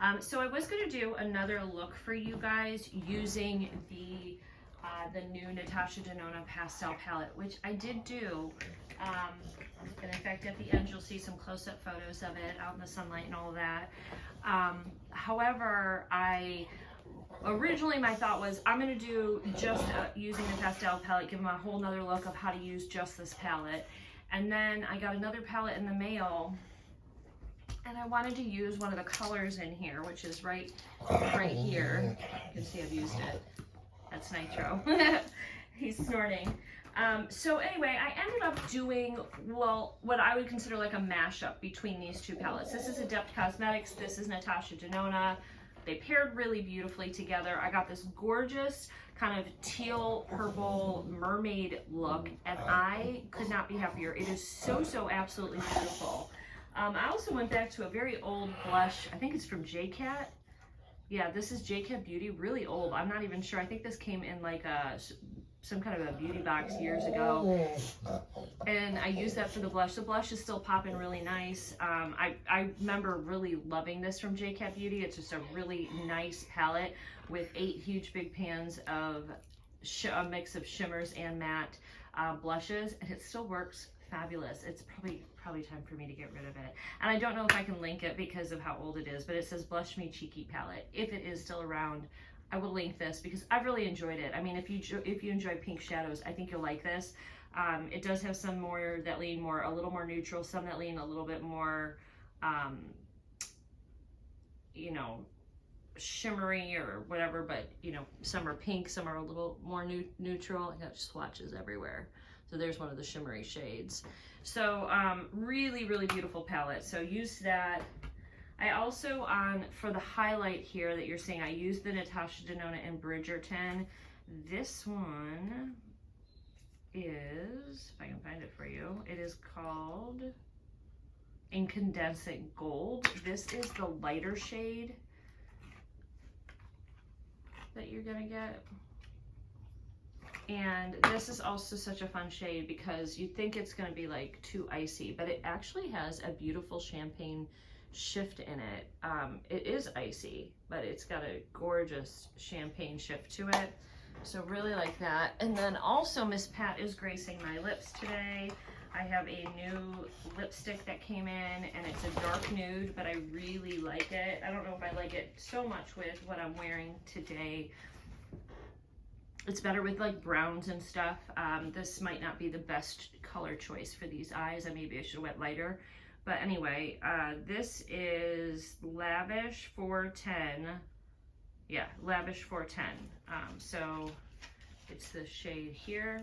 beauty. So I was going to do another look for you guys using the new Natasha Denona Pastel palette, which I did do. And in fact, at the end, you'll see some close-up photos of it out in the sunlight and all of that. However, originally my thought was I'm going to do just using the pastel palette, give them a whole nother look of how to use just this palette. And then I got another palette in the mail, and I wanted to use one of the colors in here, which is right here. You can see I've used it. That's Nitro. He's snorting. So anyway, I ended up doing, well, what I would consider like a mashup between these two palettes. This is Adept Cosmetics. This is Natasha Denona. They paired really beautifully together. I got this gorgeous kind of teal purple mermaid look, and I could not be happier. It is so, so absolutely beautiful. I also went back to a very old blush. I think it's from JCat. Yeah, this is JCat Beauty, really old. I'm not even sure. I think this came in like some kind of a beauty box years ago. And I used that for the blush. The blush is still popping really nice. I remember really loving this from JCat Beauty. It's just a really nice palette with 8 huge big pans of a mix of shimmers and matte blushes, and it still works fabulous. It's probably time for me to get rid of it. And I don't know if I can link it because of how old it is, but it says Blush Me Cheeky Palette. If it is still around, I will link this because I've really enjoyed it. I mean, if you enjoy pink shadows, I think you'll like this. It does have some more that lean a little more neutral, some that lean a little bit more, you know, shimmery or whatever, but you know, some are pink, some are a little more neutral. I got swatches everywhere. So there's one of the shimmery shades. So really, really beautiful palette. So use that. I also, for the highlight here that you're seeing, I used the Natasha Denona in Bridgerton. This one is, if I can find it for you, it is called Incandescent Gold. This is the lighter shade that you're gonna get. And this is also such a fun shade because you think it's gonna be like too icy, but it actually has a beautiful champagne shift in it. It is icy, but it's got a gorgeous champagne shift to it. So really like that. And then also Miss Pat is gracing my lips today. I have a new lipstick that came in, and it's a dark nude, but I really like it. I don't know if I like it so much with what I'm wearing today. It's better with like browns and stuff. This might not be the best color choice for these eyes. Maybe I should have went lighter. But anyway, this is Lavish 410. Yeah, Lavish 410. So it's the shade here.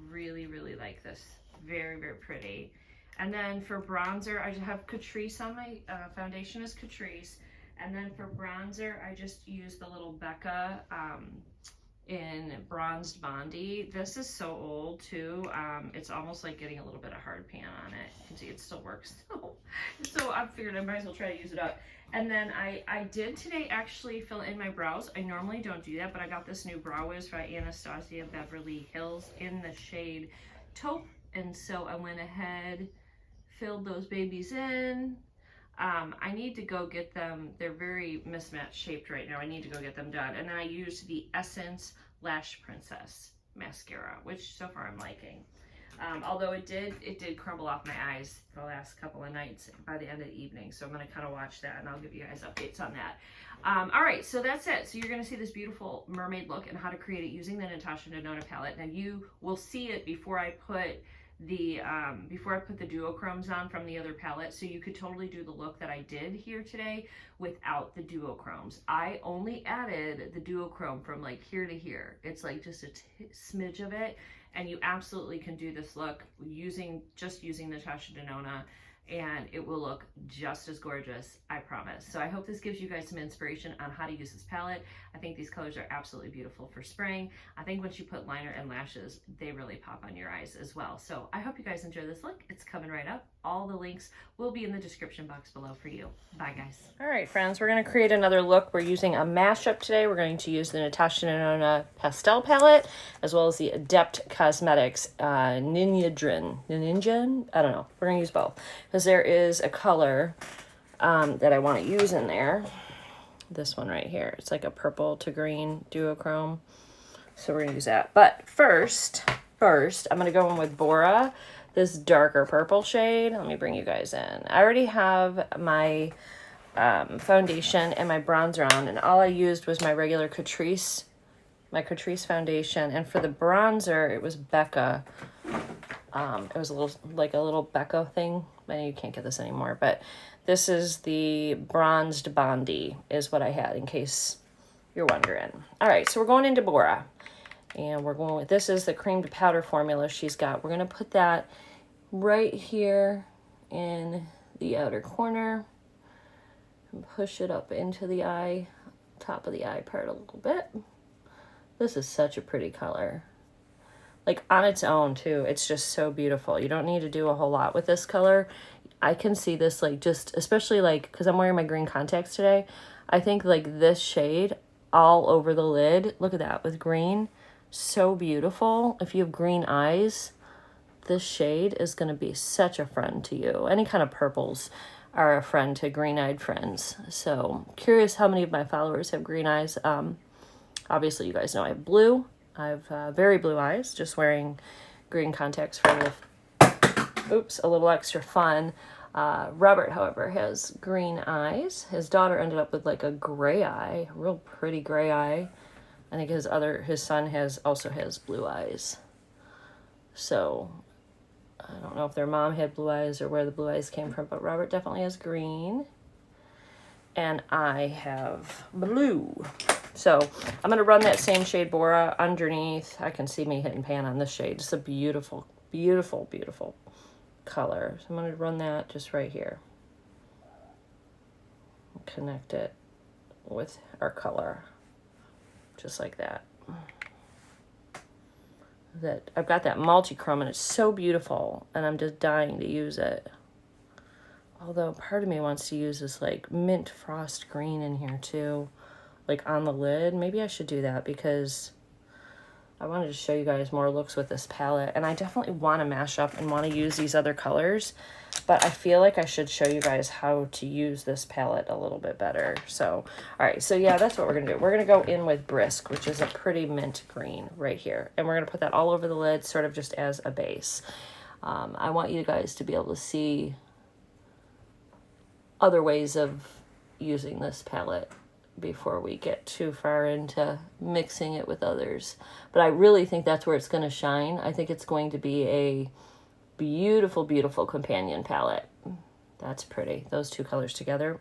Really, really like this. Very, very pretty. And then for bronzer, I have Catrice on my foundation is Catrice. And then for bronzer, I just use the little Becca in bronzed bondi. This is so old too. It's almost like getting a little bit of hard pan on it. You can see it still works. So I figured I might as well try to use it up. And then I did today actually fill in my brows. I normally don't do that, but I got this new Brow Wiz by Anastasia Beverly Hills in the shade taupe. And so I went ahead, filled those babies in. I need to go get them. They're very mismatched shaped right now. I need to go get them done. And then I used the Essence Lash Princess mascara, which so far I'm liking. Although it did crumble off my eyes the last couple of nights by the end of the evening. So I'm going to kind of watch that, and I'll give you guys updates on that. All right, so that's it. So you're going to see this beautiful mermaid look and how to create it using the Natasha Denona palette. Now you will see it before I put the duochromes on from the other palette, so you could totally do the look that I did here today without the duochromes. I only added the duochrome from like here to here. It's like just a smidge of it, and you absolutely can do this look just using Natasha Denona, and it will look just as gorgeous, I promise. So I hope this gives you guys some inspiration on how to use this palette. I think these colors are absolutely beautiful for spring. I think once you put liner and lashes, they really pop on your eyes as well. So I hope you guys enjoy this look. It's coming right up. All the links will be in the description box below for you. Bye, guys. All right, friends, we're going to create another look. We're using a mashup today. We're going to use the Natasha Denona Pastel palette, as well as the Adept Cosmetics ninhydrin. I don't know. We're going to use both, because there is a color that I want to use in there. This one right here. It's like a purple to green duochrome. So we're going to use that. But first, I'm going to go in with Bora, this darker purple shade. Let me bring you guys in. I already have my foundation and my bronzer on, and all I used was my regular Catrice, foundation. And for the bronzer, it was Becca. It was a little Becca thing. I know you can't get this anymore, but this is the bronzed Bondi is what I had, in case you're wondering. All right, so we're going into Bora, and we're going with, this is the cream to powder formula she's got. We're going to put that right here in the outer corner and push it up into the eye, top of the eye part a little bit. This is such a pretty color. Like on its own too, it's just so beautiful. You don't need to do a whole lot with this color. I can see this like just, especially like, because I'm wearing my green contacts today, I think like this shade all over the lid, look at that with green, so beautiful. If you have green eyes, this shade is going to be such a friend to you. Any kind of purples are a friend to green-eyed friends. So curious how many of my followers have green eyes. Obviously you guys know I have blue. I have very blue eyes, just wearing green contacts for a little extra fun. Robert, however, has green eyes. His daughter ended up with like a gray eye, a real pretty gray eye. I think his son also has blue eyes. So I don't know if their mom had blue eyes or where the blue eyes came from, but Robert definitely has green. And I have blue. So I'm going to run that same shade Bora underneath. I can see me hitting pan on this shade. It's a beautiful, beautiful, beautiful color. So I'm going to run that just right here. Connect it with our color. Just like that. I've got that multi-chrome and it's so beautiful and I'm just dying to use it. Although part of me wants to use this like mint frost green in here too, like on the lid. Maybe I should do that because I wanted to show you guys more looks with this palette, and I definitely want to mash up and want to use these other colors, but I feel like I should show you guys how to use this palette a little bit better. So, all right, so yeah, that's what we're going to do. We're going to go in with Brisk, which is a pretty mint green right here, and we're going to put that all over the lid, sort of just as a base. I want you guys to be able to see other ways of using this palette before we get too far into mixing it with others. But I really think that's where it's going to shine. I think it's going to be a beautiful, beautiful companion palette. That's pretty. Those two colors together.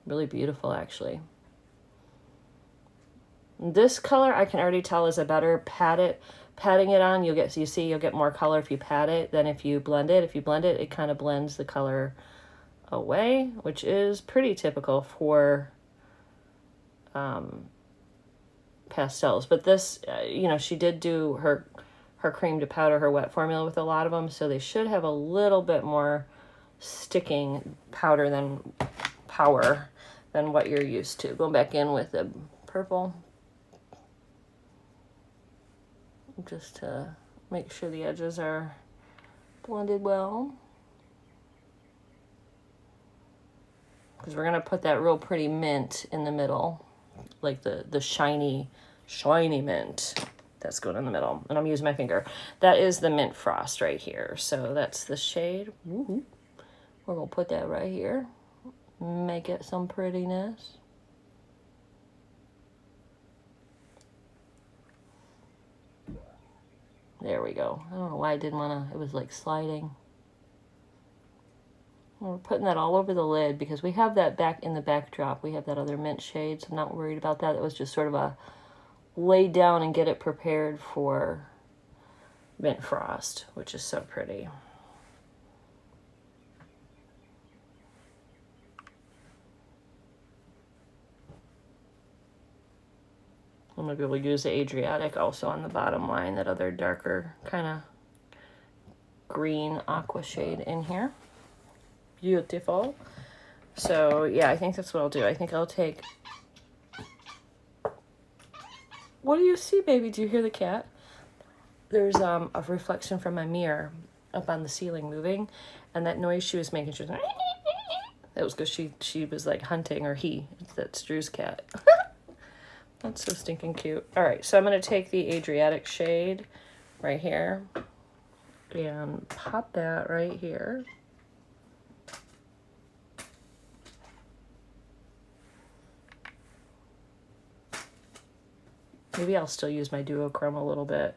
Really beautiful, actually. This color I can already tell is a better patting it on. You'll get more color if you pat it than if you blend it. If you blend it, it kind of blends the color away, which is pretty typical for pastels. But this, she did do her cream to powder, her wet formula with a lot of them, so they should have a little bit more sticking power than what you're used to. Going back in with the purple just to make sure the edges are blended well. Because we're going to put that real pretty mint in the middle, like the shiny mint that's going in the middle. And I'm using my finger. That is the mint frost right here. So that's the shade. We're going to put that right here. Make it some prettiness. There we go. I don't know why I didn't want to, it was like sliding. We're putting that all over the lid because we have that back in the backdrop. We have that other mint shade, so I'm not worried about that. It was just sort of a lay down and get it prepared for mint frost, which is so pretty. I'm going to be able to use the Adriatic also on the bottom line, that other darker kind of green aqua shade in here. Beautiful. So yeah, I think that's what I'll do. I think I'll take, what do you see, baby? Do you hear the cat? There's a reflection from my mirror up on the ceiling moving, and that noise she was making, she was That was because she was like hunting, or that's Drew's cat. That's so stinking cute. All right, so I'm going to take the Adriatic shade right here and pop that right here. Maybe I'll still use my duochrome a little bit.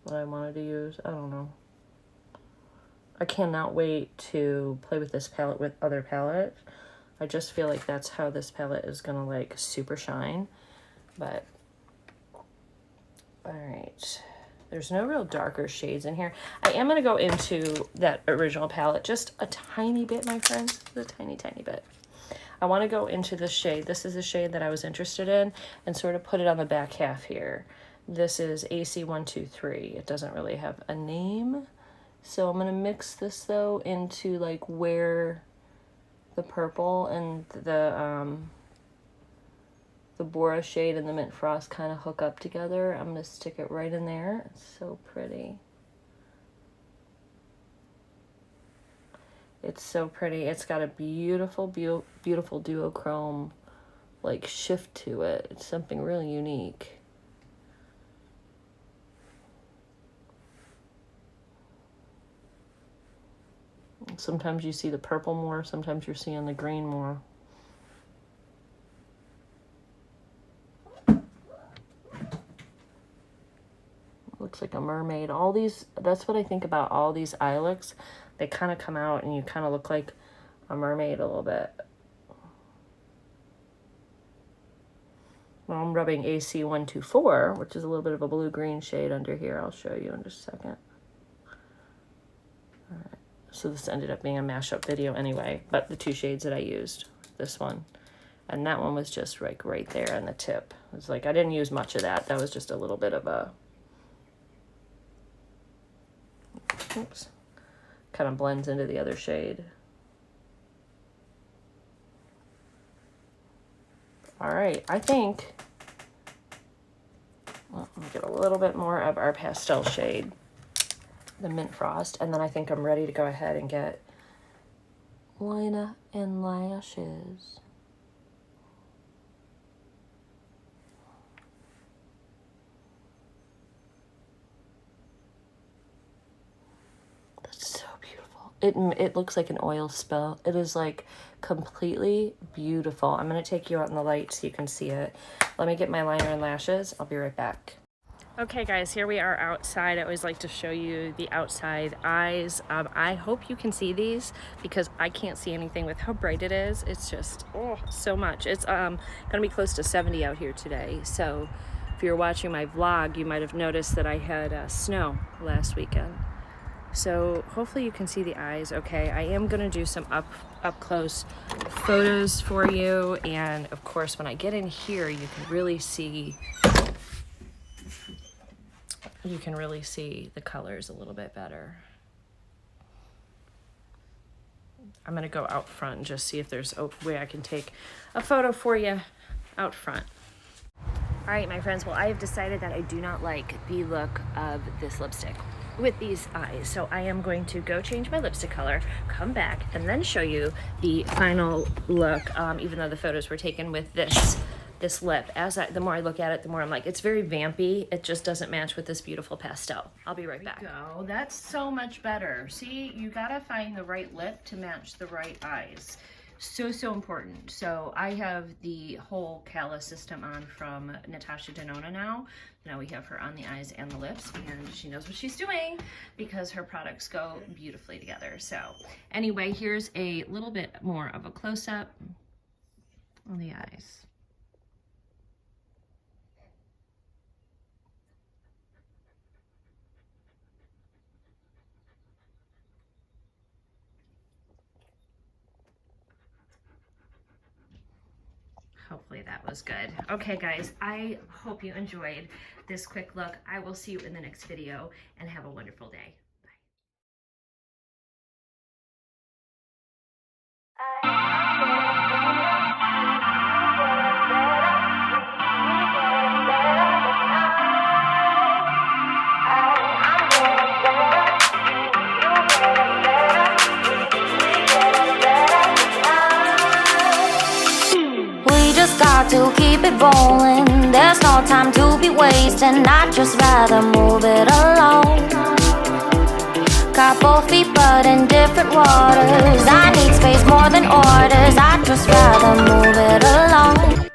What I wanted to use, I don't know. I cannot wait to play with this palette with other palettes. I just feel like that's how this palette is gonna like super shine. But, all right. There's no real darker shades in here. I am gonna go into that original palette just a tiny bit, my friends, a tiny, tiny bit. I wanna go into this shade. This is the shade that I was interested in, and sort of put it on the back half here. This is AC123. It doesn't really have a name. So I'm gonna mix this though into like where the purple and the Bora shade and the Mint Frost kind of hook up together. I'm gonna stick it right in there. It's so pretty. It's so pretty. It's got a beautiful, beautiful duochrome like shift to it. It's something really unique. Sometimes you see the purple more, sometimes you're seeing the green more. Looks like a mermaid. All these, that's what I think about all these eye looks. They kind of come out and you kind of look like a mermaid a little bit. Well, I'm rubbing AC124, which is a little bit of a blue-green shade under here. I'll show you in just a second. All right. So this ended up being a mashup video anyway, but the two shades that I used, this one, and that one was just like right there on the tip. It's like I didn't use much of that. That was just a little bit of a, oops, kind of blends into the other shade. All right, I think, well, let me get a little bit more of our pastel shade, the Mint Frost, and then I think I'm ready to go ahead and get liner and lashes. That's so beautiful. It looks like an oil spill. It is like completely beautiful. I'm gonna take you out in the light so you can see it. Let me get my liner and lashes. I'll be right back. Okay guys, here we are outside. I always like to show you the outside eyes. I hope you can see these because I can't see anything with how bright it is. It's just, oh, so much. It's gonna be close to 70 out here today. So if you're watching my vlog, you might have noticed that I had snow last weekend. So hopefully you can see the eyes okay. I am gonna do some up close photos for you. And of course, when I get in here, you can really see the colors a little bit better. I'm gonna go out front and just see if there's a way I can take a photo for you out front. All right, my friends, well, I have decided that I do not like the look of this lipstick with these eyes. So I am going to go change my lipstick color, come back, and then show you the final look, even though the photos were taken with this lip. The more I look at it, the more I'm like, it's very vampy. It just doesn't match with this beautiful pastel. I'll be right back. Go. That's so much better. See, you gotta find the right lip to match the right eyes. So important. So I have the whole calla system on from Natasha Denona now. Now we have her on the eyes and the lips, and she knows what she's doing because her products go beautifully together. So anyway, here's a little bit more of a close-up on the eyes. Hopefully that was good. Okay guys, I hope you enjoyed this quick look. I will see you in the next video, and have a wonderful day. Bye. got to keep it rolling. There's no time to be wasting. I'd just rather move it along. Got both feet but in different waters. I need space more than orders. I'd just rather move it along.